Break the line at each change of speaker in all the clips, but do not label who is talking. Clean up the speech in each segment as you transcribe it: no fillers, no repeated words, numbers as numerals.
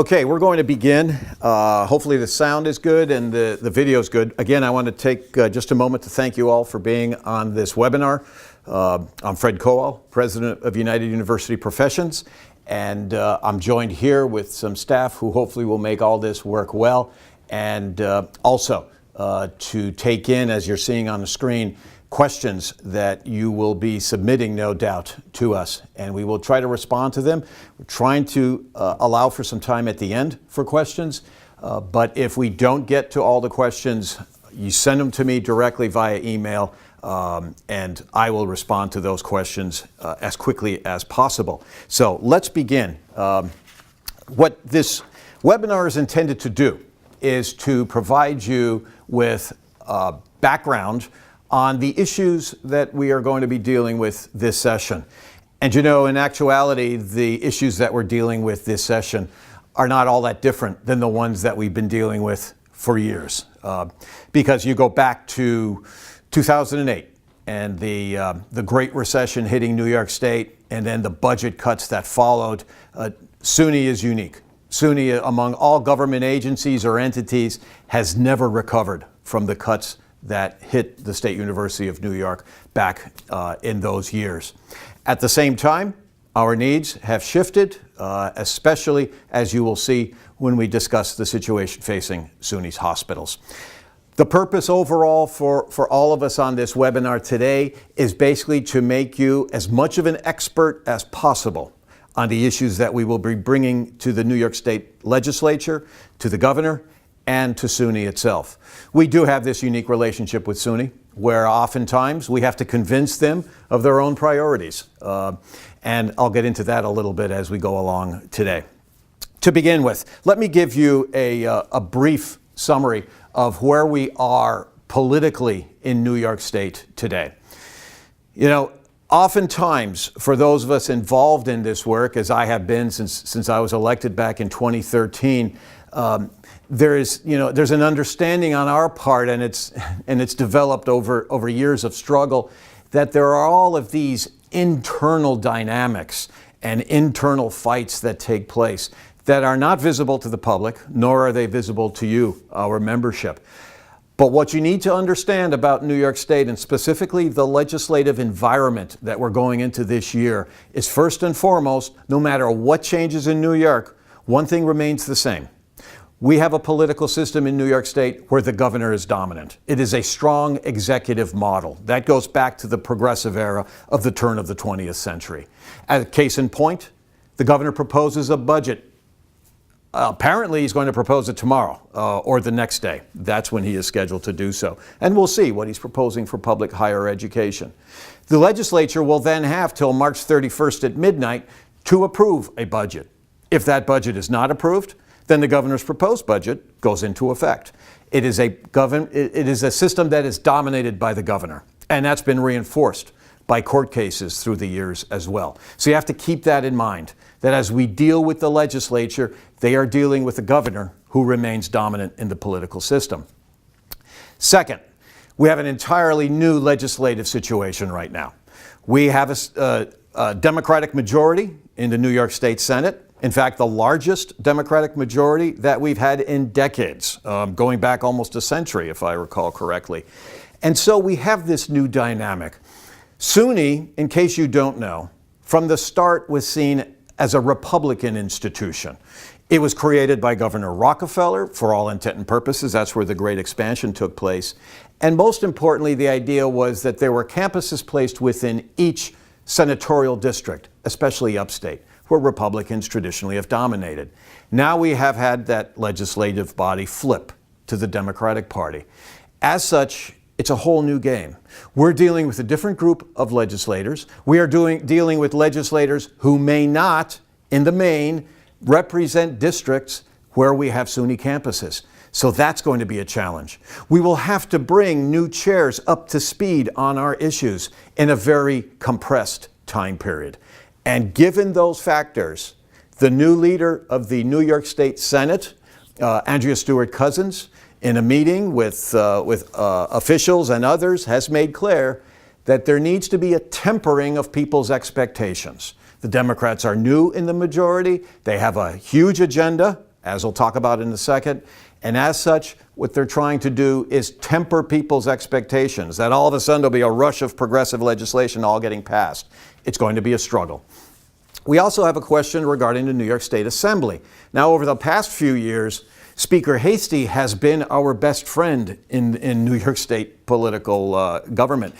Okay, we're going to begin. Hopefully the sound is good and the video is good. Again, I want to take just a moment to thank you all for being on this webinar. I'm Fred Kowal, President of United University Professions, and I'm joined here with some staff who hopefully will make all this work well, and also to take in, as you're seeing on the screen, questions that you will be submitting, no doubt, to us, and we will try to respond to them. We're trying to allow for some time at the end for questions, but if we don't get to all the questions, you send them to me directly via email, and I will respond to those questions as quickly as possible. So let's begin. What this webinar is intended to do is to provide you with background on the issues that we are going to be dealing with this session. And you know, in actuality, the issues that we're dealing with this session are not all that different than the ones that we've been dealing with for years. Because you go back to 2008 and the Great Recession hitting New York State, and then the budget cuts that followed. SUNY is unique. SUNY, among all government agencies or entities, has never recovered from the cuts that hit the State University of New York back in those years. At the same time, our needs have shifted, especially as you will see when we discuss the situation facing SUNY's hospitals. The purpose overall for all of us on this webinar today is basically to make you as much of an expert as possible on the issues that we will be bringing to the New York State Legislature, to the governor, and to SUNY itself. We do have this unique relationship with SUNY, where oftentimes we have to convince them of their own priorities. And I'll get into that a little bit as we go along today. To begin with, let me give you a brief summary of where we are politically in New York State today. You know, oftentimes, for those of us involved in this work, as I have been since I was elected back in 2013, there's an understanding on our part, and it's developed over years of struggle, that there are all of these internal dynamics and internal fights that take place that are not visible to the public, nor are they visible to you, our membership. But what you need to understand about New York State, and specifically the legislative environment that we're going into this year, is first and foremost, no matter what changes in New York, one thing remains the same. We have a political system in New York State where the governor is dominant. It is a strong executive model. That goes back to the progressive era of the turn of the 20th century. As a case in point, the governor proposes a budget. Apparently, he's going to propose it tomorrow or the next day. That's when he is scheduled to do so. And we'll see what he's proposing for public higher education. The legislature will then have till March 31st at midnight to approve a budget. If that budget is not approved, then the governor's proposed budget goes into effect. It is a system that is dominated by the governor, and that's been reinforced by court cases through the years as well. So you have to keep that in mind, that as we deal with the legislature, they are dealing with a governor who remains dominant in the political system. Second, we have an entirely new legislative situation right now. We have a Democratic majority in the New York State Senate. In fact, the largest Democratic majority that we've had in decades, going back almost a century, if I recall correctly. And so we have this new dynamic. SUNY, in case you don't know, from the start was seen as a Republican institution. It was created by Governor Rockefeller, for all intent and purposes. That's where the Great Expansion took place. And most importantly, the idea was that there were campuses placed within each senatorial district, especially upstate, where Republicans traditionally have dominated. Now we have had that legislative body flip to the Democratic Party. As such, it's a whole new game. We're dealing with a different group of legislators. We are dealing with legislators who may not, in the main, represent districts where we have SUNY campuses. So that's going to be a challenge. We will have to bring new chairs up to speed on our issues in a very compressed time period. And given those factors, the new leader of the New York State Senate, Andrea Stewart-Cousins, in a meeting with officials and others, has made clear that there needs to be a tempering of people's expectations. The Democrats are new in the majority. They have a huge agenda as we'll talk about in a second. And as such, what they're trying to do is temper people's expectations that all of a sudden there'll be a rush of progressive legislation all getting passed. It's going to be a struggle. We also have a question regarding the New York State Assembly. Now, over the past few years, Speaker Hastie has been our best friend in New York State political government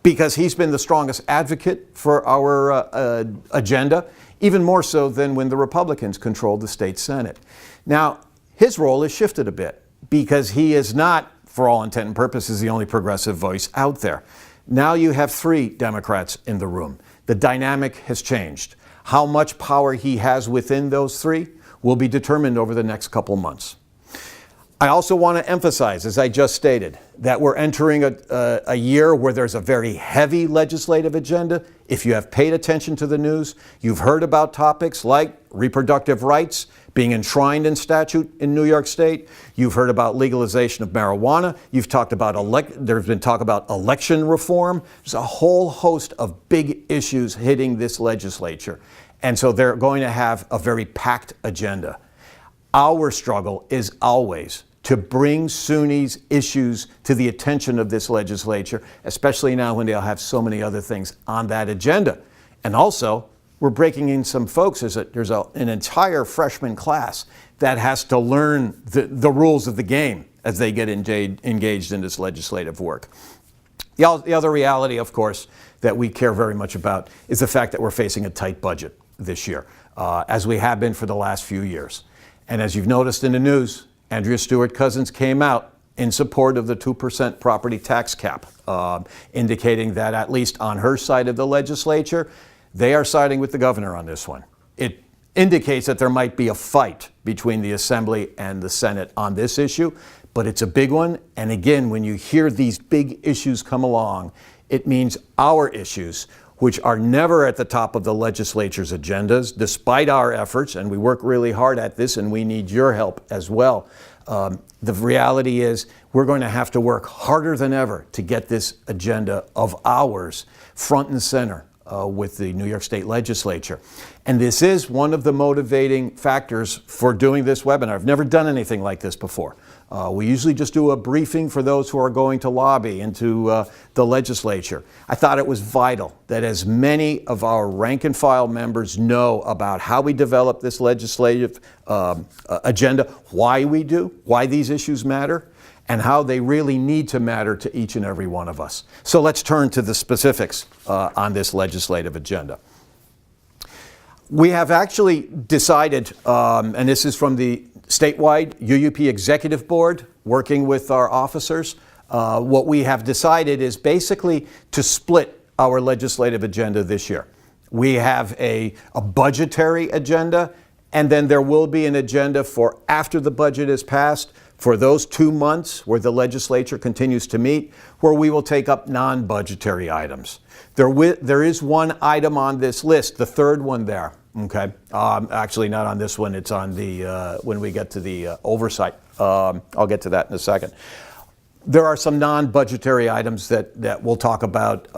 because he's been the strongest advocate for our agenda, even more so than when the Republicans controlled the state Senate. Now, his role has shifted a bit because he is not, for all intent and purposes, the only progressive voice out there. Now you have 3 Democrats in the room. The dynamic has changed. How much power he has within those 3 will be determined over the next couple months. I also want to emphasize, as I just stated, that we're entering a year where there's a very heavy legislative agenda. If you have paid attention to the news, you've heard about topics like reproductive rights being enshrined in statute in New York State. You've heard about legalization of marijuana. You've talked about there's been talk about election reform. There's a whole host of big issues hitting this legislature. And so they're going to have a very packed agenda. Our struggle is always to bring SUNY's issues to the attention of this legislature, especially now when they'll have so many other things on that agenda. And also, we're breaking in some folks. There's an entire freshman class that has to learn the rules of the game as they get engaged in this legislative work. The other reality, of course, that we care very much about is the fact that we're facing a tight budget this year, as we have been for the last few years. And as you've noticed in the news, Andrea Stewart-Cousins came out in support of the 2% property tax cap, indicating that at least on her side of the legislature, they are siding with the governor on this one. It indicates that there might be a fight between the Assembly and the Senate on this issue, but it's a big one. And again, when you hear these big issues come along, it means our issues, which are never at the top of the legislature's agendas, despite our efforts, and we work really hard at this, and we need your help as well. The reality is we're going to have to work harder than ever to get this agenda of ours front and center with the New York State Legislature. And this is one of the motivating factors for doing this webinar. I've never done anything like this before. We usually just do a briefing for those who are going to lobby into the legislature. I thought it was vital that as many of our rank and file members know about how we develop this legislative agenda, why we do, why these issues matter, and how they really need to matter to each and every one of us. So let's turn to the specifics on this legislative agenda. We have actually decided, and this is from the statewide UUP Executive Board, working with our officers, what we have decided is basically to split our legislative agenda this year. We have a budgetary agenda, and then there will be an agenda for after the budget is passed, for those 2 months where the legislature continues to meet, where we will take up non-budgetary items. There is one item on this list, the third one there, okay? Actually not on this one, it's on the, when we get to the oversight. I'll get to that in a second. There are some non-budgetary items that we'll talk about,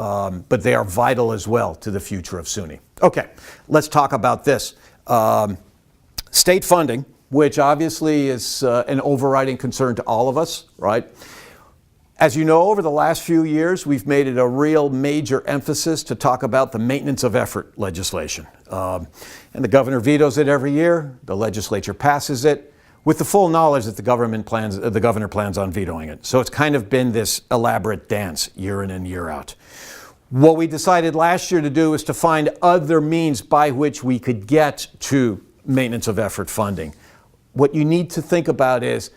but they are vital as well to the future of SUNY. Okay, let's talk about this. State funding, which obviously is an overriding concern to all of us, right? As you know, over the last few years, we've made it a real major emphasis to talk about the maintenance of effort legislation. And the governor vetoes it every year. The legislature passes it with the full knowledge that the governor plans on vetoing it. So it's kind of been this elaborate dance year in and year out. What we decided last year to do is to find other means by which we could get to maintenance of effort funding. What you need to think about is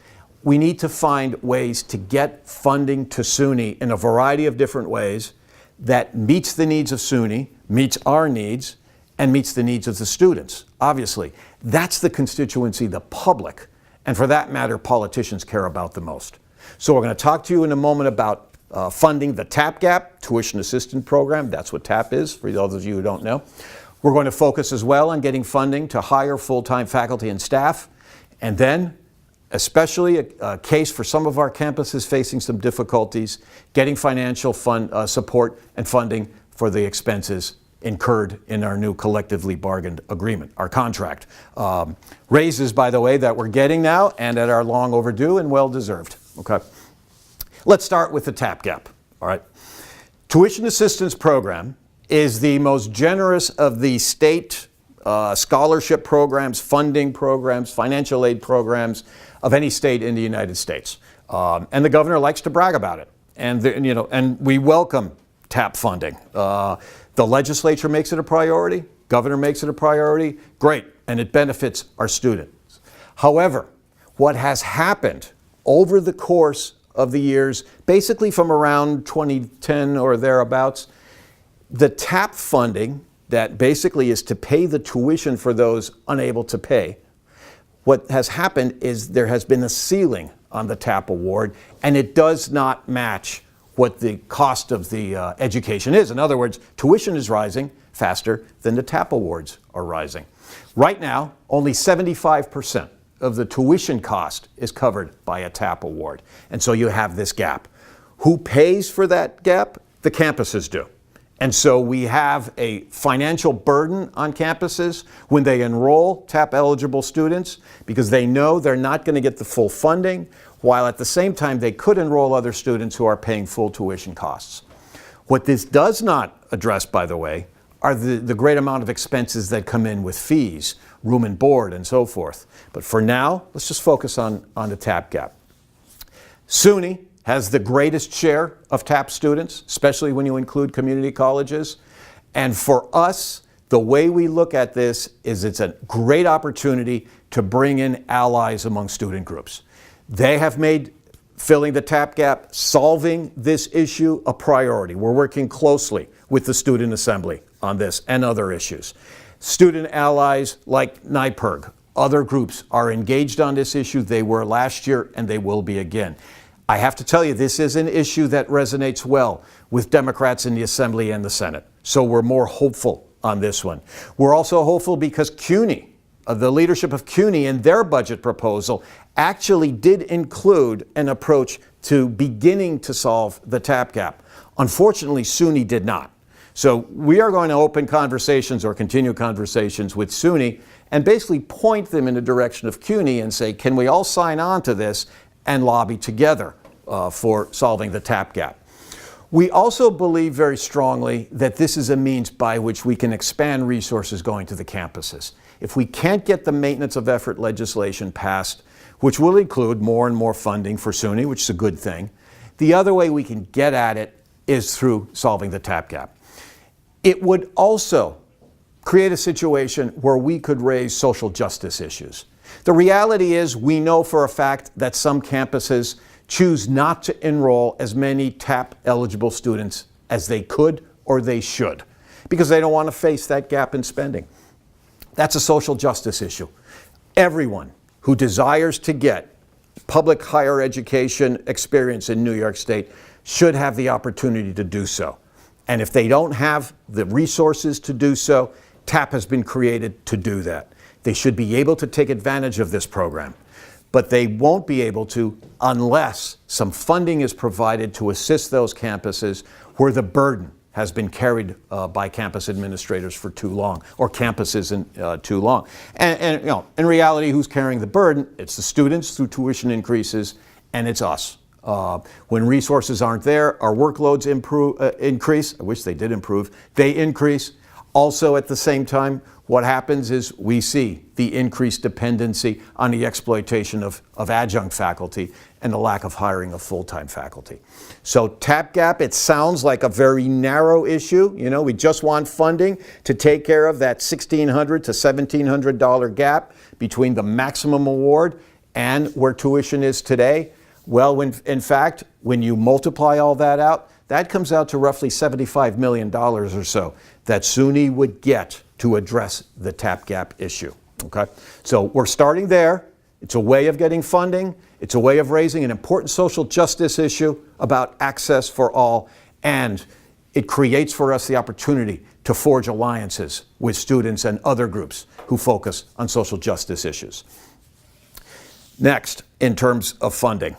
we need to find ways to get funding to SUNY in a variety of different ways that meets the needs of SUNY, meets our needs, and meets the needs of the students. Obviously, that's the constituency the public, and for that matter, politicians care about the most. So we're going to talk to you in a moment about funding the TAP Gap, Tuition Assistance Program. That's what TAP is, for those of you who don't know. We're going to focus as well on getting funding to hire full-time faculty and staff, and then especially a case for some of our campuses facing some difficulties, getting financial support and funding for the expenses incurred in our new collectively bargained agreement, our contract. Raises, by the way, that we're getting now and that are long overdue and well deserved. Okay. Let's start with the TAP gap. All right. Tuition assistance program is the most generous of the state scholarship programs, funding programs, financial aid programs of any state in the United States. And the governor likes to brag about it. And we welcome TAP funding. The legislature makes it a priority, governor makes it a priority, great, and it benefits our students. However, what has happened over the course of the years, basically from around 2010 or thereabouts, the TAP funding that basically is to pay the tuition for those unable to pay, what has happened is there has been a ceiling on the TAP award, and it does not match what the cost of the education is. In other words, tuition is rising faster than the TAP awards are rising. Right now, only 75% of the tuition cost is covered by a TAP award. And so you have this gap. Who pays for that gap? The campuses do. And so we have a financial burden on campuses when they enroll TAP eligible students because they know they're not going to get the full funding, while at the same time they could enroll other students who are paying full tuition costs. What this does not address, by the way, are the great amount of expenses that come in with fees, room and board, and so forth. But for now, let's just focus on the TAP gap. SUNY has the greatest share of TAP students, especially when you include community colleges. And for us, the way we look at this is it's a great opportunity to bring in allies among student groups. They have made filling the TAP gap, solving this issue, a priority. We're working closely with the Student Assembly on this and other issues. Student allies like NYPIRG, other groups are engaged on this issue. They were last year and they will be again. I have to tell you, this is an issue that resonates well with Democrats in the Assembly and the Senate. So we're more hopeful on this one. We're also hopeful because CUNY, the leadership of CUNY in their budget proposal actually did include an approach to beginning to solve the TAP gap. Unfortunately, SUNY did not. So we are going to open conversations or continue conversations with SUNY and basically point them in the direction of CUNY and say, can we all sign on to this and lobby together for solving the TAP gap? We also believe very strongly that this is a means by which we can expand resources going to the campuses. If we can't get the maintenance of effort legislation passed, which will include more and more funding for SUNY, which is a good thing, the other way we can get at it is through solving the TAP gap. It would also create a situation where we could raise social justice issues. The reality is we know for a fact that some campuses choose not to enroll as many TAP eligible students as they could or they should because they don't want to face that gap in spending. That's a social justice issue. Everyone who desires to get public higher education experience in New York State should have the opportunity to do so. And if they don't have the resources to do so, TAP has been created to do that. They should be able to take advantage of this program, but they won't be able to unless some funding is provided to assist those campuses where the burden has been carried by campus administrators for too long, or campuses too long. And in reality, who's carrying the burden? It's the students through tuition increases, and it's us. When resources aren't there, our workloads increase. I wish they did improve. They increase. Also, at the same time, what happens is we see the increased dependency on the exploitation of adjunct faculty and the lack of hiring of full-time faculty. So TAP gap, it sounds like a very narrow issue. You know, we just want funding to take care of that $1,600 to $1,700 gap between the maximum award and where tuition is today. Well, in fact, when you multiply all that out, that comes out to roughly $75 million or so that SUNY would get to address the TAP gap issue. Okay? So we're starting there. It's a way of getting funding. It's a way of raising an important social justice issue about access for all. And it creates for us the opportunity to forge alliances with students and other groups who focus on social justice issues. Next, in terms of funding,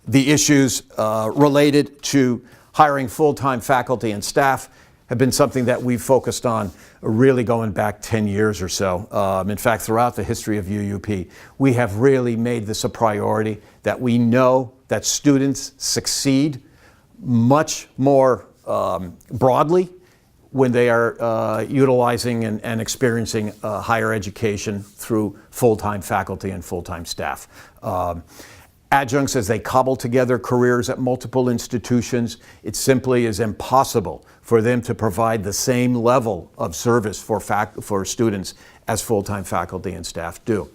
the issues related to hiring full-time faculty and staff have been something that we've focused on really going back 10 years or so. In fact, throughout the history of UUP, we have really made this a priority, that we know that students succeed much more broadly when they are utilizing and experiencing higher education through full-time faculty and full-time staff. Adjuncts, as they cobble together careers at multiple institutions, it simply is impossible for them to provide the same level of service for students as full-time faculty and staff do.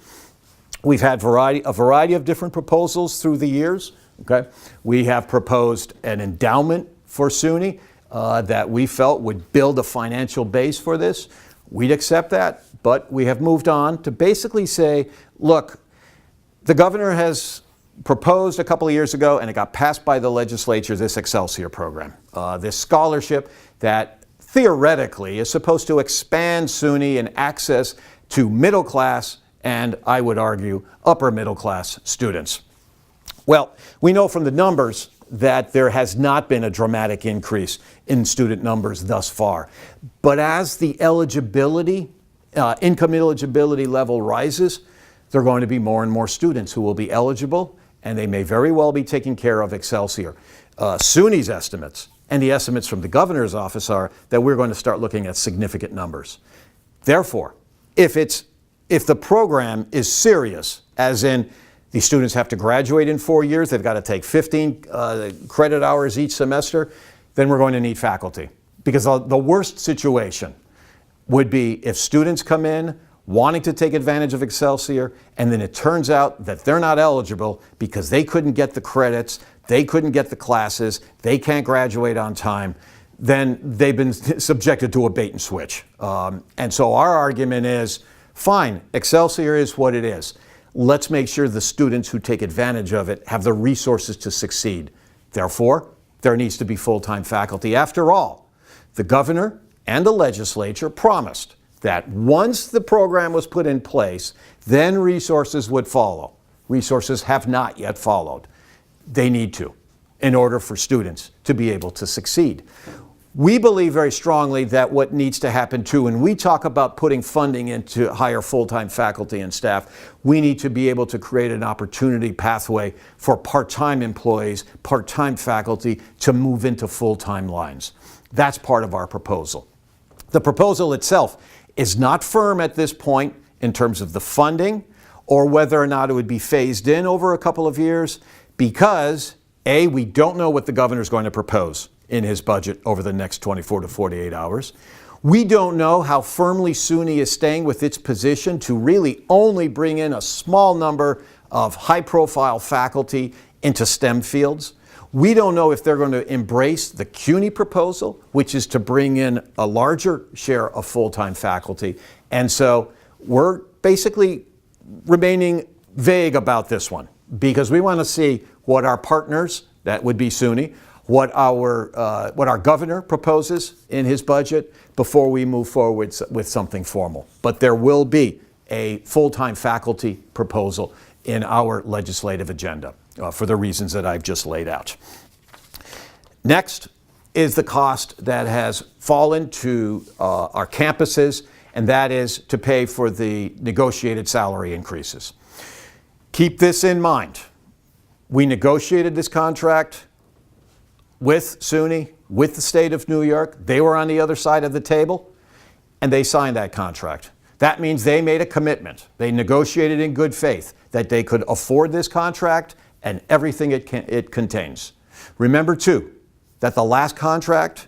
We've had a variety of different proposals through the years. Okay? We have proposed an endowment for SUNY that we felt would build a financial base for this. We'd accept that, but we have moved on to basically say, look, the governor has proposed a couple of years ago, and it got passed by the legislature, this Excelsior program, this scholarship that theoretically is supposed to expand SUNY and access to middle class and, I would argue, upper middle class students. Well, we know from the numbers that there has not been a dramatic increase in student numbers thus far. But as the income eligibility level rises, there are going to be more and more students who will be eligible, and they may very well be taking care of Excelsior. SUNY's estimates and the estimates from the governor's office are that we're going to start looking at significant numbers. Therefore, if the program is serious, as in these students have to graduate in 4 years, they've got to take 15 credit hours each semester, then we're going to need faculty. Because the worst situation would be if students come in wanting to take advantage of Excelsior, and then it turns out that they're not eligible because they couldn't get the credits, they couldn't get the classes, they can't graduate on time, then they've been subjected to a bait and switch. And so our argument is, fine, Excelsior is what it is. Let's make sure the students who take advantage of it have the resources to succeed. Therefore, there needs to be full-time faculty. After all, the governor and the legislature promised that once the program was put in place, then resources would follow. Resources have not yet followed. They need to, in order for students to be able to succeed. We believe very strongly that what needs to happen too, when we talk about putting funding into hire full-time faculty and staff, we need to be able to create an opportunity pathway for part-time employees, part-time faculty to move into full-time lines. That's part of our proposal. The proposal itself is not firm at this point in terms of the funding or whether or not it would be phased in over a couple of years because, A, we don't know what the governor is going to propose in his budget over the next 24 to 48 hours. We don't know how firmly SUNY is staying with its position to really only bring in a small number of high-profile faculty into STEM fields. We don't know if they're going to embrace the CUNY proposal, which is to bring in a larger share of full-time faculty. And so we're basically remaining vague about this one because we want to see what our partners, that would be SUNY, what our governor proposes in his budget before we move forward with something formal. But there will be a full-time faculty proposal in our legislative agenda for the reasons that I've just laid out. Next is the cost that has fallen to our campuses, and that is to pay for the negotiated salary increases. Keep this in mind. We negotiated this contract with SUNY, with the state of New York. They were on the other side of the table, and they signed that contract. That means they made a commitment. They negotiated in good faith that they could afford this contract and everything it contains. Remember, too, that the last contract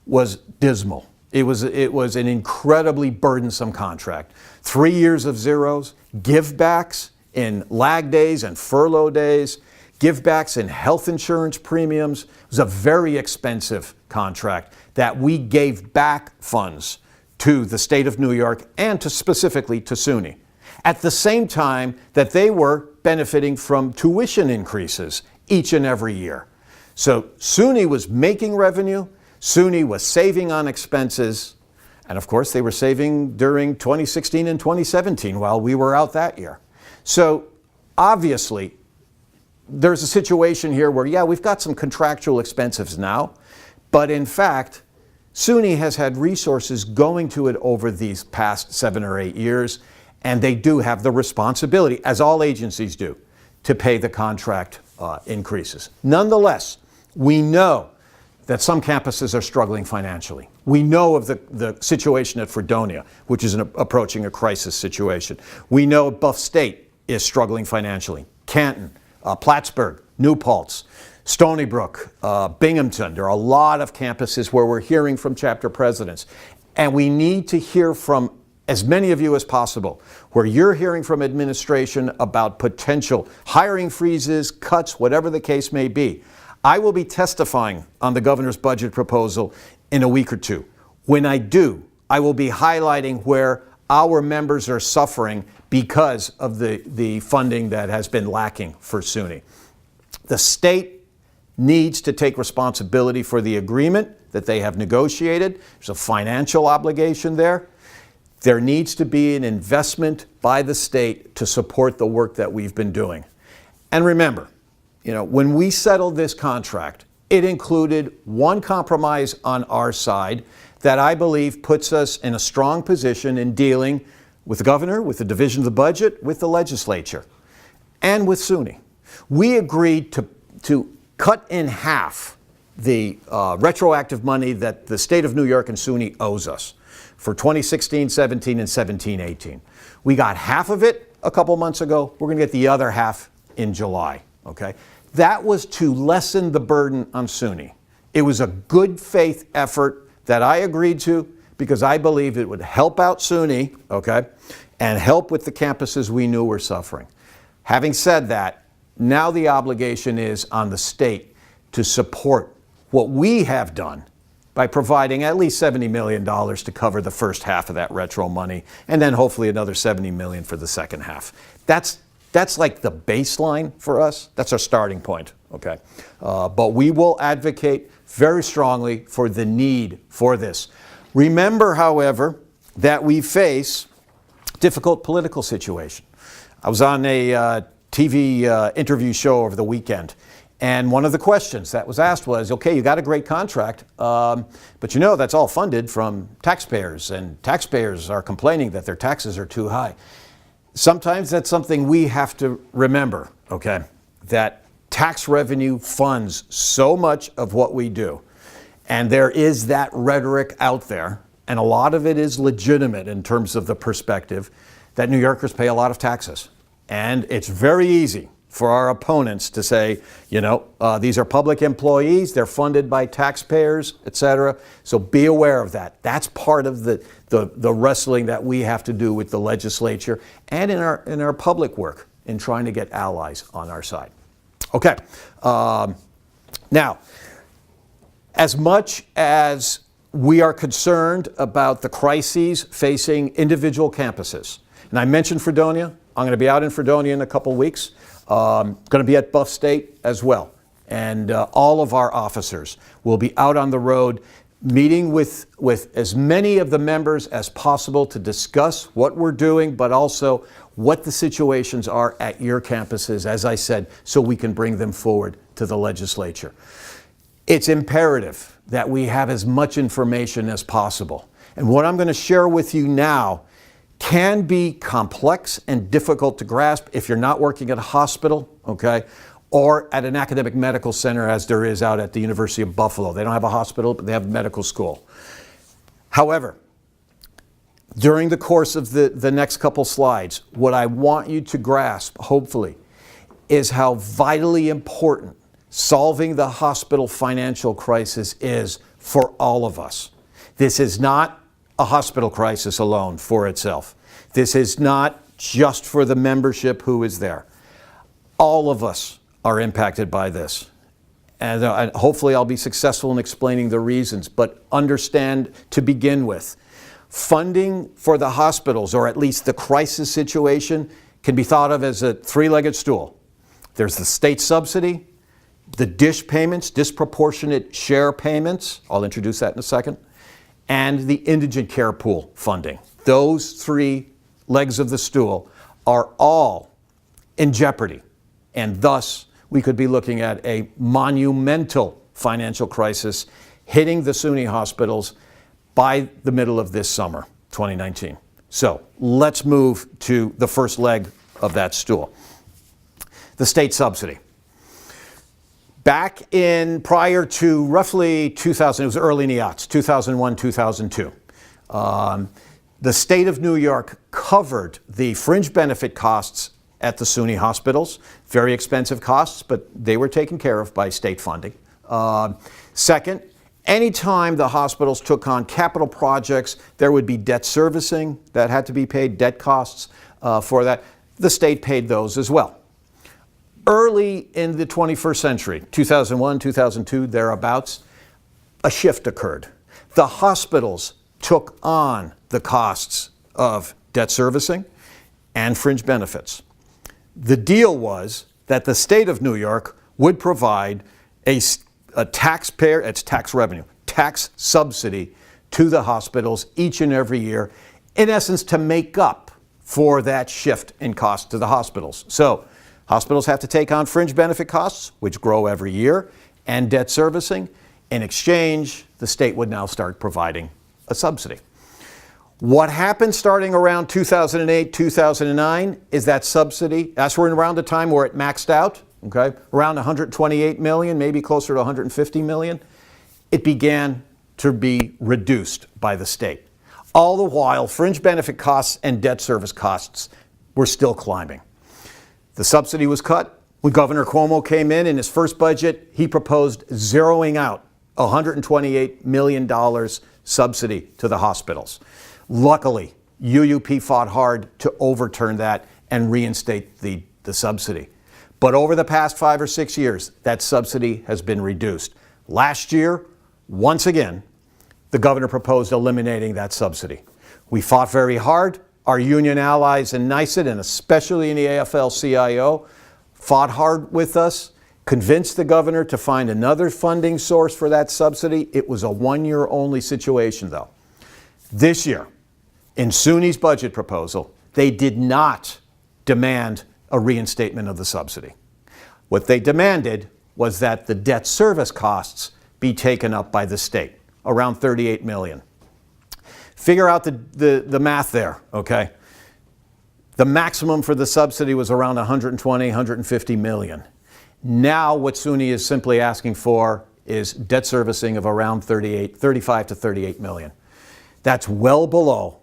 was dismal. It was an incredibly burdensome contract. 3 years of zeros, givebacks in lag days and furlough days, givebacks in health insurance premiums. It was a very expensive contract that we gave back funds to the state of New York and specifically to SUNY, at the same time that they were benefiting from tuition increases each and every year. So SUNY was making revenue, SUNY was saving on expenses, and of course they were saving during 2016 and 2017 while we were out that year. So obviously there's a situation here where, yeah, we've got some contractual expenses now, but in fact, SUNY has had resources going to it over these past 7 or 8 years, and they do have the responsibility, as all agencies do, to pay the contract increases. Nonetheless, we know that some campuses are struggling financially. We know of the situation at Fredonia, which is approaching a crisis situation. We know Buff State is struggling financially. Canton, Plattsburgh, New Paltz, Stony Brook, Binghamton. There are a lot of campuses where we're hearing from chapter presidents. And we need to hear from as many of you as possible, where you're hearing from administration about potential hiring freezes, cuts, whatever the case may be. I will be testifying on the governor's budget proposal in a week or two. When I do, I will be highlighting where our members are suffering because of the funding that has been lacking for SUNY. The state needs to take responsibility for the agreement that they have negotiated. There's a financial obligation there. There needs to be an investment by the state to support the work that we've been doing. And remember, when we settled this contract, it included one compromise on our side that I believe puts us in a strong position in dealing with the governor, with the division of the budget, with the legislature, and with SUNY. We agreed to cut in half the retroactive money that the state of New York and SUNY owes us for 2016-17 and 17-18. We got half of it a couple months ago. We're going to get the other half in July. Okay? That was to lessen the burden on SUNY. It was a good faith effort that I agreed to because I believe it would help out SUNY, okay, and help with the campuses we knew were suffering. Having said that, now the obligation is on the state to support what we have done by providing at least $70 million to cover the first half of that retro money, and then hopefully another $70 million for the second half. That's like the baseline for us. That's our starting point, okay? But we will advocate very strongly for the need for this. Remember, however, that we face difficult political situation. I was on a TV interview show over the weekend, and one of the questions that was asked was, okay, you got a great contract, but that's all funded from taxpayers, and taxpayers are complaining that their taxes are too high. Sometimes that's something we have to remember, okay, that tax revenue funds so much of what we do. And there is that rhetoric out there, and a lot of it is legitimate in terms of the perspective that New Yorkers pay a lot of taxes. And it's very easy for our opponents to say, these are public employees, they're funded by taxpayers, etc. So be aware of that. That's part of the wrestling that we have to do with the legislature and in our public work in trying to get allies on our side. Okay. Now, as much as we are concerned about the crises facing individual campuses, and I mentioned Fredonia, I'm going to be out in Fredonia in a couple weeks. Going to be at Buff State as well. And all of our officers will be out on the road meeting with as many of the members as possible to discuss what we're doing, but also what the situations are at your campuses, as I said, so we can bring them forward to the legislature. It's imperative that we have as much information as possible. And what I'm going to share with you now can be complex and difficult to grasp if you're not working at a hospital, okay, or at an academic medical center as there is out at the University of Buffalo. They don't have a hospital, but they have medical school. However, during the course of the next couple slides, what I want you to grasp, hopefully, is how vitally important solving the hospital financial crisis is for all of us. This is not a hospital crisis alone for itself. This is not just for the membership who is there. All of us are impacted by this. And hopefully I'll be successful in explaining the reasons, but understand to begin with, funding for the hospitals, or at least the crisis situation, can be thought of as a three-legged stool. There's the state subsidy, the DSH payments, disproportionate share payments, I'll introduce that in a second, and the indigent care pool funding. Those three legs of the stool are all in jeopardy, and thus we could be looking at a monumental financial crisis hitting the SUNY hospitals by the middle of this summer, 2019. So let's move to the first leg of that stool. The state subsidy. Back in prior to roughly 2000, it was early in the aughts, 2001, 2002. The state of New York covered the fringe benefit costs at the SUNY hospitals. Very expensive costs, but they were taken care of by state funding. Second, anytime the hospitals took on capital projects, there would be debt servicing that had to be paid, debt costs for that. The state paid those as well. Early in the 21st century, 2001, 2002, thereabouts, a shift occurred. The hospitals took on the costs of debt servicing and fringe benefits. The deal was that the state of New York would provide a taxpayer, it's tax revenue, tax subsidy to the hospitals each and every year, in essence to make up for that shift in cost to the hospitals. So hospitals have to take on fringe benefit costs, which grow every year, and debt servicing. In exchange, the state would now start providing a subsidy. What happened starting around 2008, 2009 is that subsidy, that's around the time where it maxed out, okay, around 128 million, maybe closer to 150 million, it began to be reduced by the state. All the while, fringe benefit costs and debt service costs were still climbing. The subsidy was cut. When Governor Cuomo came in his first budget, he proposed zeroing out $128 million subsidy to the hospitals. Luckily, UUP fought hard to overturn that and reinstate the subsidy. But over the past 5 or 6 years, that subsidy has been reduced. Last year, once again, the governor proposed eliminating that subsidy. We fought very hard. Our union allies in NYSED, and especially in the AFL-CIO, fought hard with us, convinced the governor to find another funding source for that subsidy. It was a one-year only situation, though. This year, in SUNY's budget proposal, they did not demand a reinstatement of the subsidy. What they demanded was that the debt service costs be taken up by the state, around $38 million. Figure out the math there, okay? The maximum for the subsidy was around 120, 150 million. Now what SUNY is simply asking for is debt servicing of around 35 to 38 million. That's well below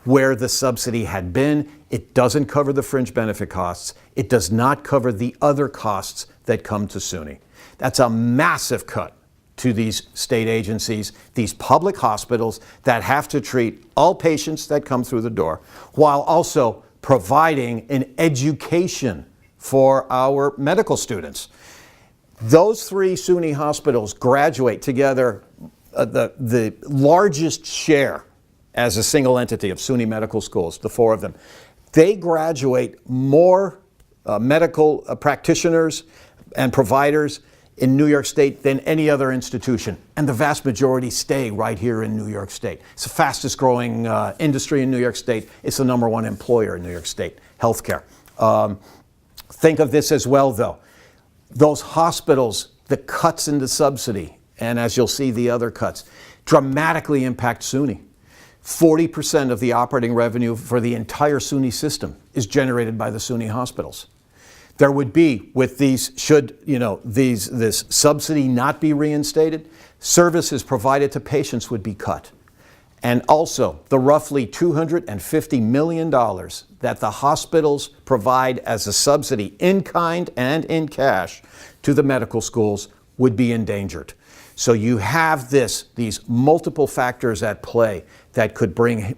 where the subsidy had been. It doesn't cover the fringe benefit costs. It does not cover the other costs that come to SUNY. That's a massive cut to these state agencies, these public hospitals that have to treat all patients that come through the door, while also providing an education for our medical students. Those 3 SUNY hospitals graduate together the largest share as a single entity of SUNY medical schools, the 4 of them. They graduate more medical practitioners and providers in New York State than any other institution. And the vast majority stay right here in New York State. It's the fastest growing industry in New York State. It's the #1 employer in New York State, healthcare. Think of this as well, though. Those hospitals, the cuts in the subsidy, and as you'll see, the other cuts, dramatically impact SUNY. 40% of the operating revenue for the entire SUNY system is generated by the SUNY hospitals. There would be, with these, this subsidy not be reinstated, services provided to patients would be cut. And also, the roughly $250 million that the hospitals provide as a subsidy in kind and in cash to the medical schools would be endangered. So you have these multiple factors at play that could bring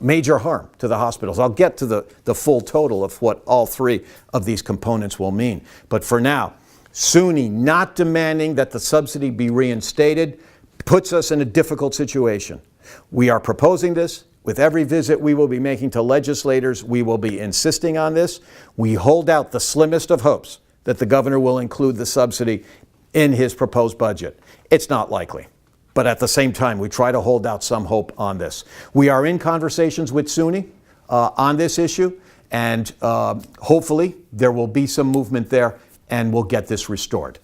major harm to the hospitals. I'll get to the full total of what all 3 of these components will mean. But for now, SUNY not demanding that the subsidy be reinstated puts us in a difficult situation. We are proposing this. With every visit we will be making to legislators, we will be insisting on this. We hold out the slimmest of hopes that the governor will include the subsidy in his proposed budget. It's not likely. But at the same time, we try to hold out some hope on this. We are in conversations with SUNY on this issue, and hopefully there will be some movement there and we'll get this restored.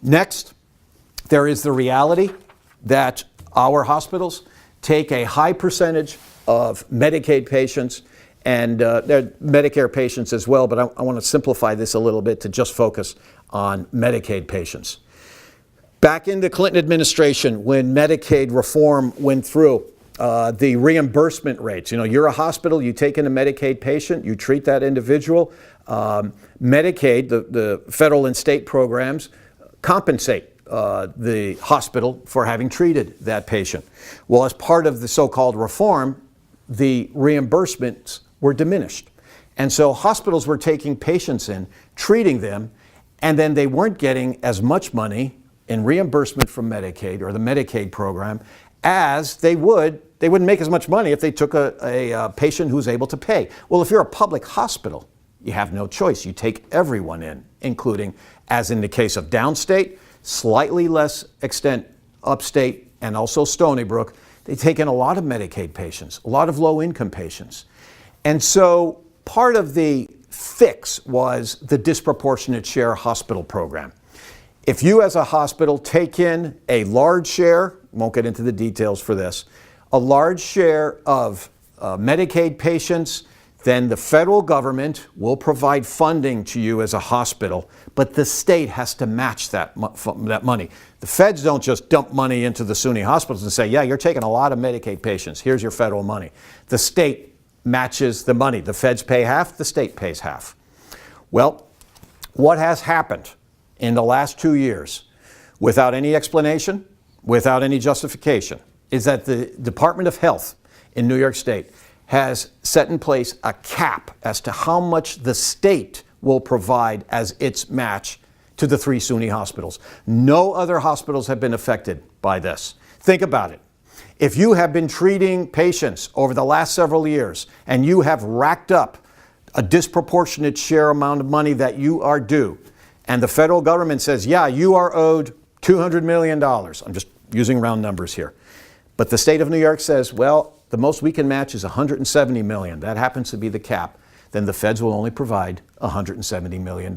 Next, there is the reality that our hospitals take a high percentage of Medicaid patients, and they're Medicare patients as well, but I want to simplify this a little bit to just focus on Medicaid patients. Back in the Clinton administration, when Medicaid reform went through, the reimbursement rates, you're a hospital, you take in a Medicaid patient, you treat that individual. Medicaid, the federal and state programs, compensate the hospital for having treated that patient. Well, as part of the so-called reform, the reimbursements were diminished. And so hospitals were taking patients in, treating them, and then they weren't getting as much money in reimbursement from Medicaid or the Medicaid program as they wouldn't make as much money if they took a patient who's able to pay. Well, if you're a public hospital, you have no choice. You take everyone in, including, as in the case of downstate, slightly less extent upstate, and also Stony Brook, they take in a lot of Medicaid patients, a lot of low-income patients. And so part of the fix was the disproportionate share hospital program. If you as a hospital take in a large share, won't get into the details for this, a large share of Medicaid patients, then the federal government will provide funding to you as a hospital, but the state has to match that money. The feds don't just dump money into the SUNY hospitals and say, yeah, you're taking a lot of Medicaid patients, here's your federal money. The state matches the money. The feds pay half, the state pays half. Well, what has happened in the last 2 years, without any explanation, without any justification, is that the Department of Health in New York State has set in place a cap as to how much the state will provide as its match to the 3 SUNY hospitals. No other hospitals have been affected by this. Think about it. If you have been treating patients over the last several years and you have racked up a disproportionate share amount of money that you are due, and the federal government says, yeah, you are owed $200 million. I'm just using round numbers here. But the state of New York says, well, the most we can match is $170 million. That happens to be the cap. Then the feds will only provide $170 million.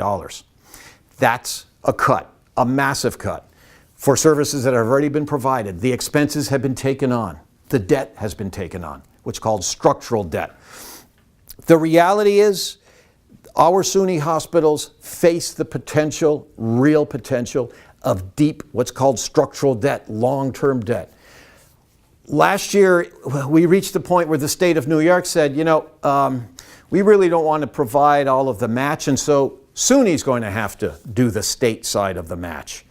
That's a cut, a massive cut, for services that have already been provided. The expenses have been taken on. The debt has been taken on, what's called structural debt. The reality is, our SUNY hospitals face the potential, real potential, of deep, what's called structural debt, long-term debt. Last year, we reached the point where the state of New York said, we really don't want to provide all of the match, and so SUNY's going to have to do the state side of the match.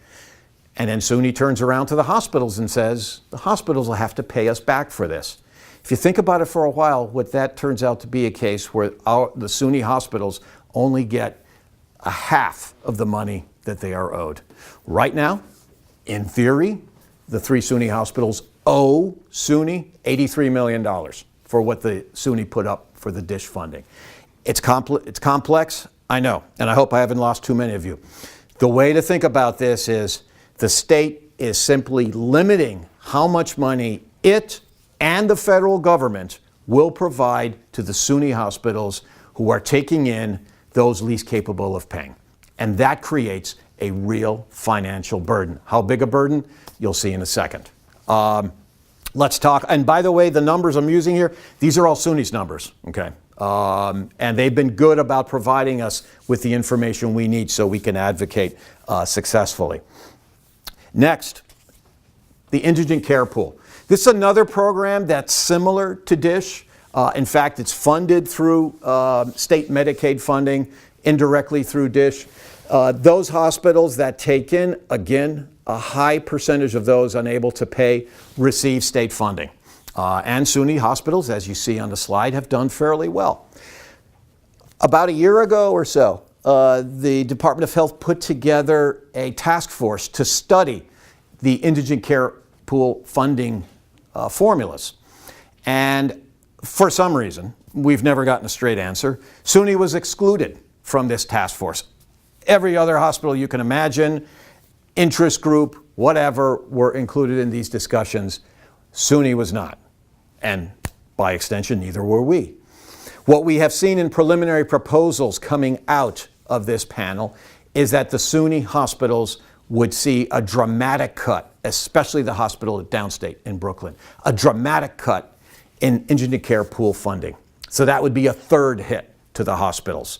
And then SUNY turns around to the hospitals and says, the hospitals will have to pay us back for this. If you think about it for a while, what that turns out to be a case where the SUNY hospitals only get a half of the money that they are owed. Right now, in theory, the 3 SUNY hospitals owe SUNY $83 million for what the SUNY put up for the DSH funding. It's complex, I know, and I hope I haven't lost too many of you. The way to think about this is the state is simply limiting how much money it and the federal government will provide to the SUNY hospitals who are taking in those least capable of paying. And that creates a real financial burden. How big a burden? You'll see in a second. Let's talk, and by the way, the numbers I'm using here, these are all SUNY's numbers, okay? And they've been good about providing us with the information we need so we can advocate successfully. Next, the Indigent Care Pool. This is another program that's similar to DSH. In fact, it's funded through state Medicaid funding, indirectly through DSH. Those hospitals that take in, again, a high percentage of those unable to pay receive state funding. And SUNY hospitals, as you see on the slide, have done fairly well. About a year ago or so, the Department of Health put together a task force to study the Indigent Care Pool funding formulas. And for some reason, we've never gotten a straight answer, SUNY was excluded from this task force. Every other hospital you can imagine, interest group, whatever, were included in these discussions. SUNY was not. And by extension, neither were we. What we have seen in preliminary proposals coming out of this panel is that the SUNY hospitals would see a dramatic cut, especially the hospital at Downstate in Brooklyn, a dramatic cut in indigent care pool funding. So that would be a third hit to the hospitals.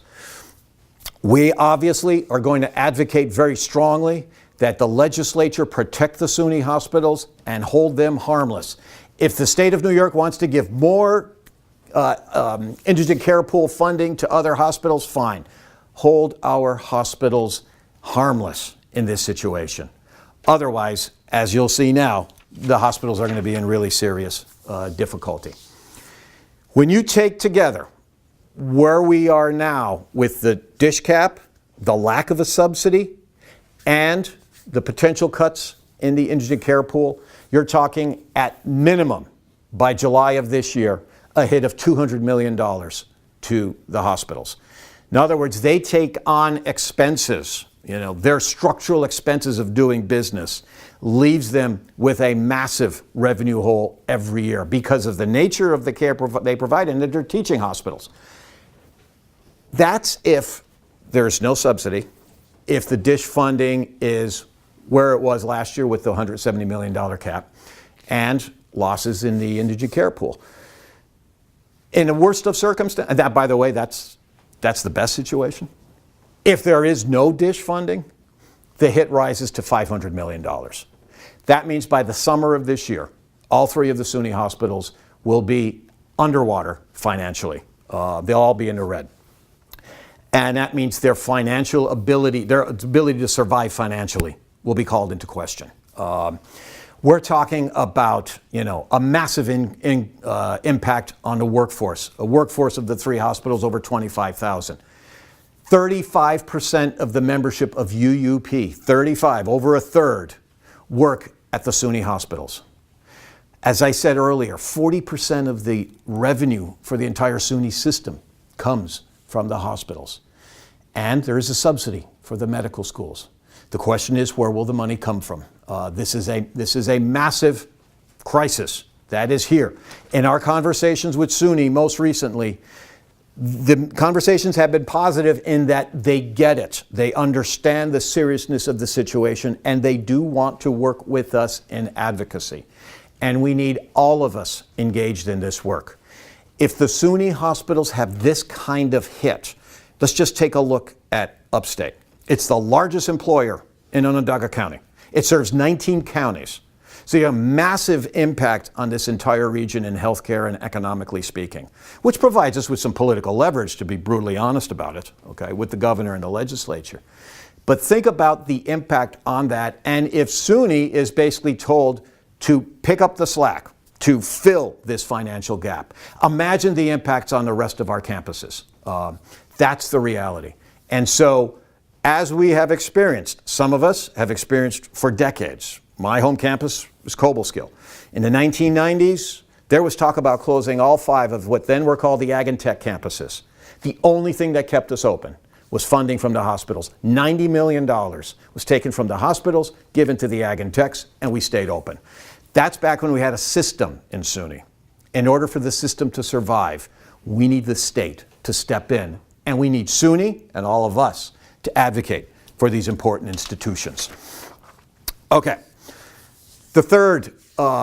We obviously are going to advocate very strongly that the legislature protect the SUNY hospitals and hold them harmless. If the state of New York wants to give more indigent care pool funding to other hospitals, fine. Hold our hospitals harmless in this situation. Otherwise, as you'll see now, the hospitals are going to be in really serious difficulty. When you take together where we are now with the dish cap, the lack of a subsidy, and the potential cuts in the indigent care pool, you're talking at minimum by July of this year, a hit of $200 million to the hospitals. In other words, they take on expenses, their structural expenses of doing business leaves them with a massive revenue hole every year because of the nature of the care they provide, and that they're teaching hospitals. That's if there's no subsidy, if the dish funding is where it was last year with the $170 million cap, and losses in the indigent care pool. In the worst of circumstances, that, by the way, that's the best situation. If there is no dish funding, the hit rises to $500 million. That means by the summer of this year, all three of the SUNY hospitals will be underwater financially. They'll all be in the red. And that means their financial ability, their ability to survive financially will be called into question. We're talking about, a massive impact on the workforce. A workforce of the three hospitals over 25,000. 35% of the membership of UUP, 35, over a third, work at the SUNY hospitals. As I said earlier, 40% of the revenue for the entire SUNY system comes from the hospitals. And there is a subsidy for the medical schools. The question is, where will the money come from? This is a massive crisis that is here. In our conversations with SUNY most recently, the conversations have been positive in that they get it. They understand the seriousness of the situation, and they do want to work with us in advocacy. And we need all of us engaged in this work. If the SUNY hospitals have this kind of hit, let's just take a look at Upstate. It's the largest employer in Onondaga County. It serves 19 counties. So you have a massive impact on this entire region in healthcare and economically speaking, which provides us with some political leverage, to be brutally honest about it, okay, with the governor and the legislature. But think about the impact on that, and if SUNY is basically told to pick up the slack, to fill this financial gap, imagine the impacts on the rest of our campuses. That's the reality. And so, as we have experienced, some of us have experienced for decades. My home campus was Cobleskill. In the 1990s, there was talk about closing all 5 of what then were called the Ag and Tech campuses. The only thing that kept us open was funding from the hospitals. $90 million was taken from the hospitals, given to the Ag and Techs, and we stayed open. That's back when we had a system in SUNY. In order for the system to survive, we need the state to step in, and we need SUNY and all of us to advocate for these important institutions. Okay. The third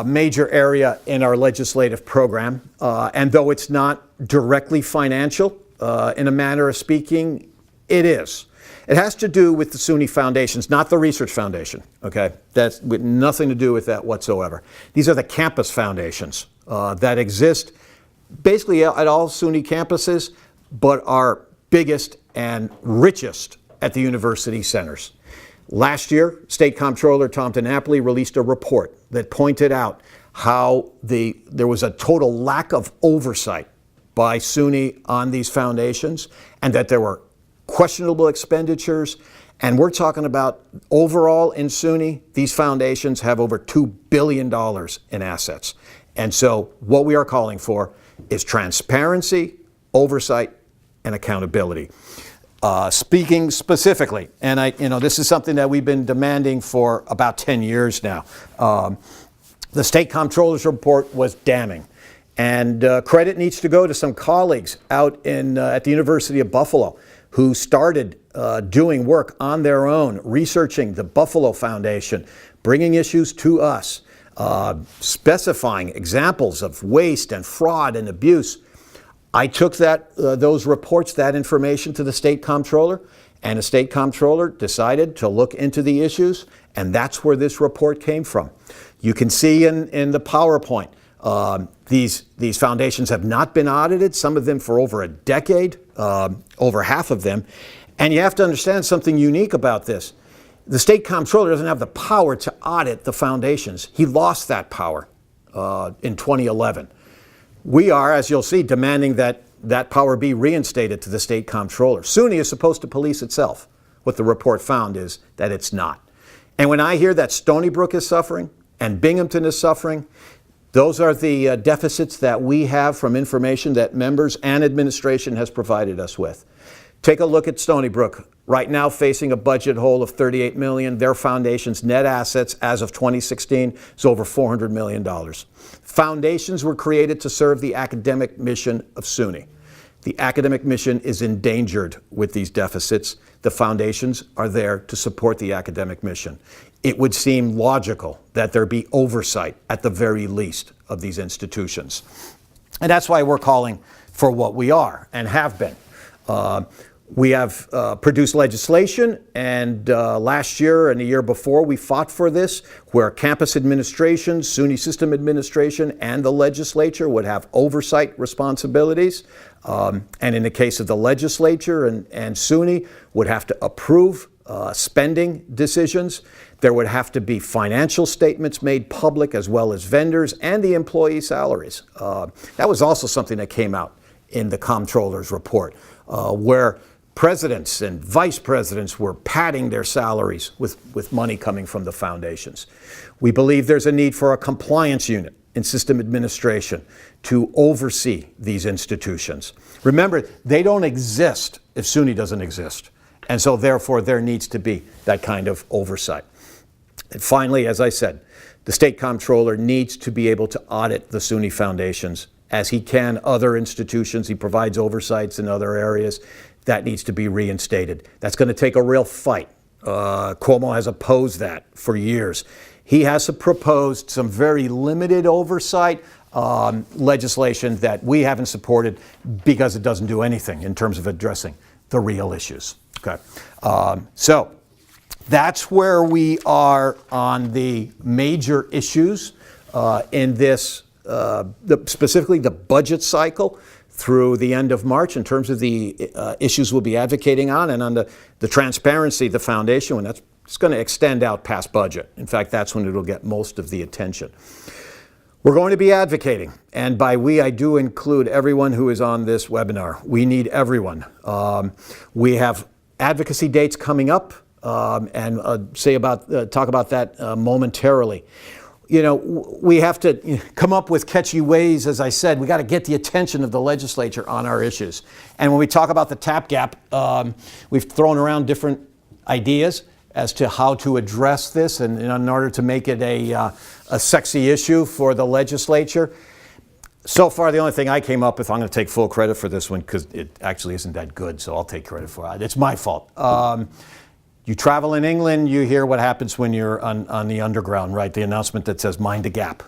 major area in our legislative program, and though it's not directly financial, in a manner of speaking, it is. It has to do with the SUNY foundations, not the research foundation, okay? That's with nothing to do with that whatsoever. These are the campus foundations that exist basically at all SUNY campuses, but are biggest and richest at the university centers. Last year, State Comptroller Tom DiNapoli released a report that pointed out how there was a total lack of oversight by SUNY on these foundations, and that there were questionable expenditures. And we're talking about overall in SUNY, these foundations have over $2 billion in assets. And so what we are calling for is transparency, oversight, and accountability. Speaking specifically, and this is something that we've been demanding for about 10 years now. The State Comptroller's report was damning, and credit needs to go to some colleagues out at the University of Buffalo. who started doing work on their own, researching the Buffalo Foundation, bringing issues to us, specifying examples of waste and fraud and abuse. I took those reports, that information to the state comptroller, and the state comptroller decided to look into the issues, and that's where this report came from. You can see in the PowerPoint, these foundations have not been audited, some of them for over a decade, over half of them. And you have to understand something unique about this. The state comptroller doesn't have the power to audit the foundations. He lost that power in 2011. We are, as you'll see, demanding that that power be reinstated to the state comptroller. SUNY is supposed to police itself. What the report found is that it's not. And when I hear that Stony Brook is suffering and Binghamton is suffering, those are the deficits that we have from information that members and administration has provided us with. Take a look at Stony Brook. Right now facing a budget hole of $38 million. Their foundation's net assets as of 2016 is over $400 million. Foundations were created to serve the academic mission of SUNY. The academic mission is endangered with these deficits. The foundations are there to support the academic mission. It would seem logical that there be oversight, at the very least, of these institutions. And that's why we're calling for what we are and have been. We have produced legislation, and last year and the year before we fought for this, where campus administration, SUNY system administration, and the legislature would have oversight responsibilities. And in the case of the legislature and SUNY would have to approve spending decisions. There would have to be financial statements made public, as well as vendors and the employee salaries. That was also something that came out in the comptroller's report, where presidents and vice presidents were padding their salaries with money coming from the foundations. We believe there's a need for a compliance unit in system administration to oversee these institutions. Remember, they don't exist if SUNY doesn't exist. And so therefore there needs to be that kind of oversight. And finally, as I said, the state comptroller needs to be able to audit the SUNY foundations as he can other institutions. He provides oversights in other areas. That needs to be reinstated. That's going to take a real fight. Cuomo has opposed that for years. He has proposed some very limited oversight legislation that we haven't supported because it doesn't do anything in terms of addressing the real issues. Okay, so that's where we are on the major issues in this, specifically the budget cycle through the end of March in terms of the issues we'll be advocating on, and on the transparency of the foundation, when it's going to extend out past budget. In fact, that's when it'll get most of the attention. We're going to be advocating, and by we, I do include everyone who is on this webinar. We need everyone. We have advocacy dates coming up, and talk about that momentarily. You know, we have to come up with catchy ways, as I said. We got to get the attention of the legislature on our issues. And when we talk about the TAP gap, we've thrown around different ideas as to how to address this, and in order to make it a sexy issue for the legislature. So far, the only thing I came up with, I'm going to take full credit for this one because it actually isn't that good, so I'll take credit for it. It's my fault. You travel in England, you hear what happens when you're on the underground, right? The announcement that says mind a gap.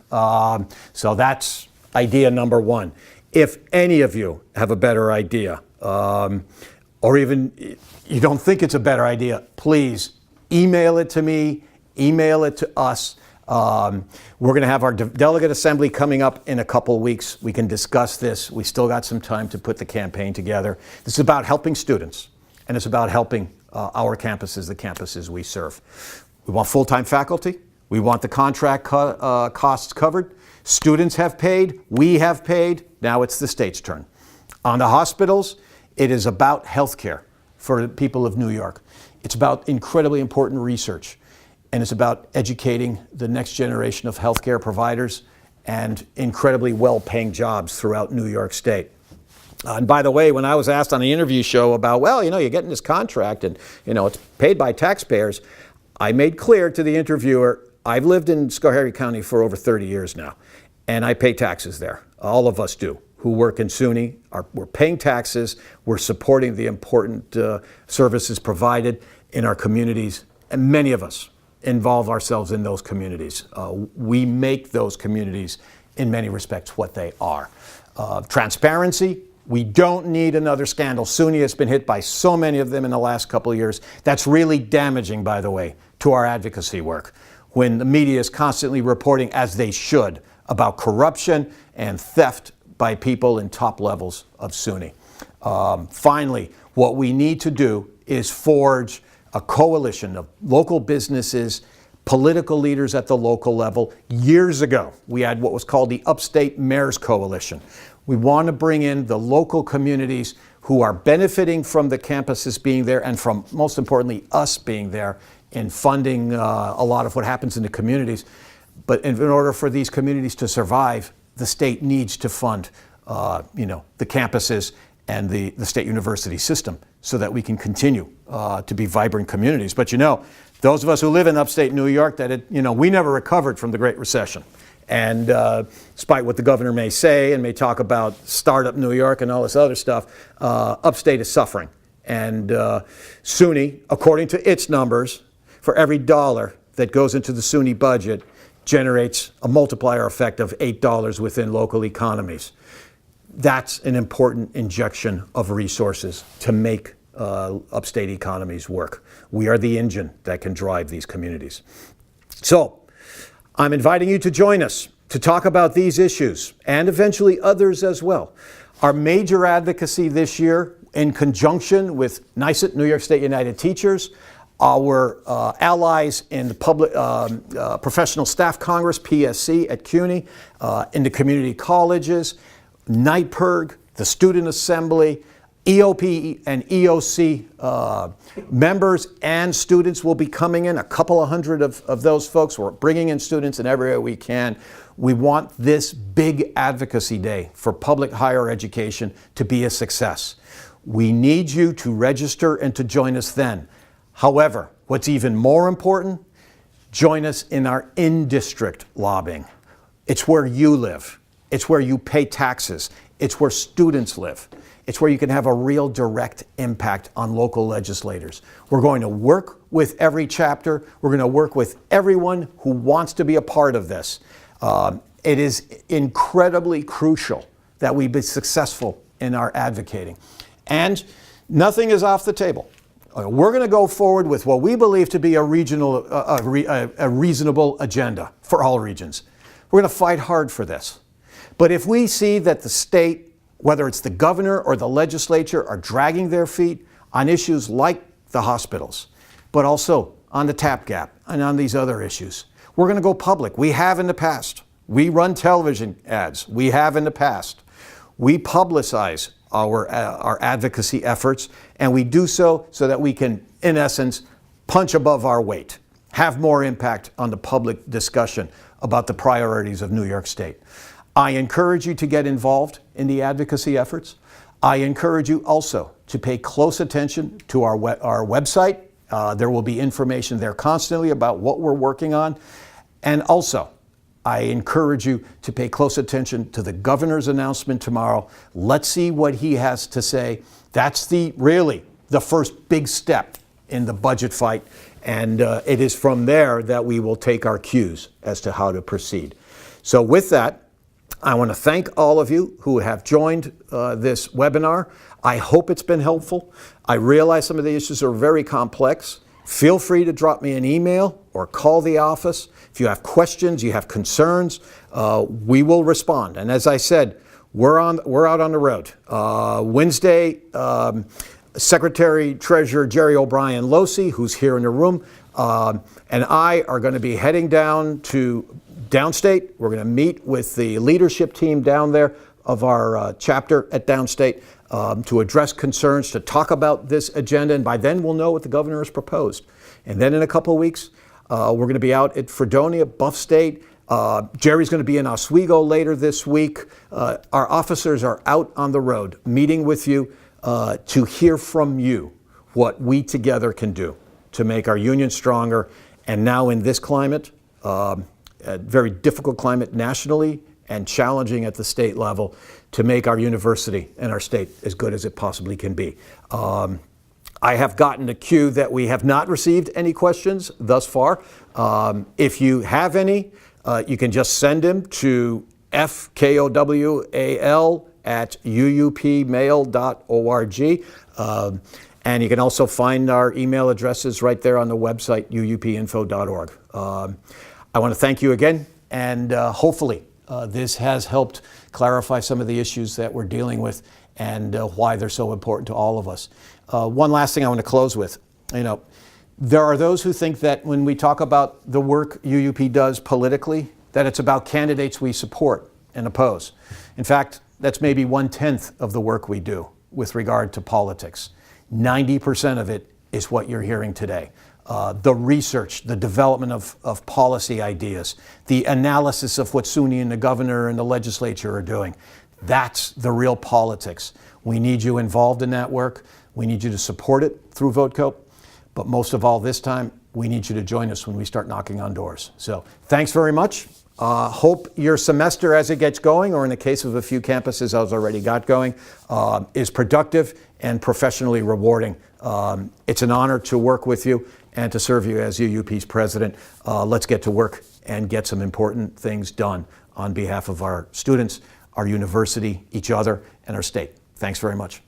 So that's idea number one. If any of you have a better idea, or even you don't think it's a better idea, please email it to me, email it to us. We're going to have our delegate assembly coming up in a couple weeks. We can discuss this. We still got some time to put the campaign together. This is about helping students, and it's about helping our campuses, the campuses we serve. We want full-time faculty. We want the contract costs covered. Students have paid. We have paid. Now it's the state's turn. On the hospitals, it is about health care for the people of New York. It's about incredibly important research. And it's about educating the next generation of healthcare providers and incredibly well-paying jobs throughout New York State. And by the way, when I was asked on the interview show about, well, you know, you're getting this contract and, you know, it's paid by taxpayers, I made clear to the interviewer, I've lived in Schoharie County for over 30 years now, and I pay taxes there. All of us do who work in SUNY, we're paying taxes, we're supporting the important services provided in our communities, and many of us involve ourselves in those communities. We make those communities, in many respects, what they are. Transparency, we don't need another scandal. SUNY has been hit by so many of them in the last couple of years. That's really damaging, by the way, to our advocacy work, when the media is constantly reporting, as they should, about corruption and theft by people in top levels of SUNY. Finally, what we need to do is forge a coalition of local businesses, political leaders at the local level. Years ago, we had what was called the Upstate Mayors Coalition. We want to bring in the local communities who are benefiting from the campuses being there and from, most importantly, us being there in funding a lot of what happens in the communities. But in order for these communities to survive, the state needs to fund the campuses and the state university system so that we can continue to be vibrant communities. But those of us who live in upstate New York, we never recovered from the Great Recession. And despite what the governor may say and may talk about startup New York and all this other stuff, upstate is suffering. And SUNY, according to its numbers, for every dollar that goes into the SUNY budget, generates a multiplier effect of $8 within local economies. That's an important injection of resources to make upstate economies work. We are the engine that can drive these communities. So I'm inviting you to join us to talk about these issues and eventually others as well. Our major advocacy this year, in conjunction with NYSUT, New York State United Teachers, our allies in the Public Professional Staff Congress, PSC, at CUNY, in the community colleges, NYPIRG, the Student Assembly, EOP and EOC members and students will be coming in, a couple of hundred of those folks. We're bringing in students in every way we can. We want this big advocacy day for public higher education to be a success. We need you to register and to join us then. However, what's even more important, join us in our in-district lobbying. It's where you live. It's where you pay taxes. It's where students live. It's where you can have a real direct impact on local legislators. We're going to work with every chapter. We're going to work with everyone who wants to be a part of this. It is incredibly crucial that we be successful in our advocating. And nothing is off the table. We're going to go forward with what we believe to be a reasonable agenda for all regions. We're going to fight hard for this. But if we see that the state, whether it's the governor or the legislature, are dragging their feet on issues like the hospitals, but also on the TAP gap and on these other issues, we're going to go public. We have in the past. We run television ads. We have in the past. We publicize our advocacy efforts, and we do so that we can, in essence, punch above our weight, have more impact on the public discussion about the priorities of New York State. I encourage you to get involved in the advocacy efforts. I encourage you also to pay close attention to our website. There will be information there constantly about what we're working on. And also, I encourage you to pay close attention to the governor's announcement tomorrow. Let's see what he has to say. That's really the first big step in the budget fight. And it is from there that we will take our cues as to how to proceed. So with that, I want to thank all of you who have joined this webinar. I hope it's been helpful. I realize some of the issues are very complex. Feel free to drop me an email or call the office. If you have questions, you have concerns, we will respond. And as I said, we're out on the road. Wednesday, Secretary Treasurer Jerry O'Brien Losey, who's here in the room, and I are going to be heading down to Downstate. We're going to meet with the leadership team down there of our chapter at Downstate to address concerns, to talk about this agenda, and by then we'll know what the governor has proposed. And then in a couple of weeks, we're going to be out at Fredonia, Buff State. Jerry's going to be in Oswego later this week. Our officers are out on the road meeting with you to hear from you what we together can do to make our union stronger. And now in this climate, a very difficult climate nationally and challenging at the state level to make our university and our state as good as it possibly can be. I have gotten a cue that we have not received any questions thus far. If you have any, you can just send them to fkowal@uupmail.org. And you can also find our email addresses right there on the website, uupinfo.org. I want to thank you again, and hopefully this has helped clarify some of the issues that we're dealing with and why they're so important to all of us. One last thing I want to close with. There are those who think that when we talk about the work UUP does politically, that it's about candidates we support and oppose. In fact, that's maybe 1/10 of the work we do with regard to politics. 90% of it is what you're hearing today. The research, the development of policy ideas, the analysis of what SUNY and the governor and the legislature are doing. That's the real politics. We need you involved in that work. We need you to support it through VoteCo. But most of all this time, we need you to join us when we start knocking on doors. So thanks very much. Hope your semester as it gets going, or in the case of a few campuses as already got going, is productive and professionally rewarding. It's an honor to work with you and to serve you as UUP's president. Let's get to work and get some important things done on behalf of our students, our university, each other, and our state. Thanks very much.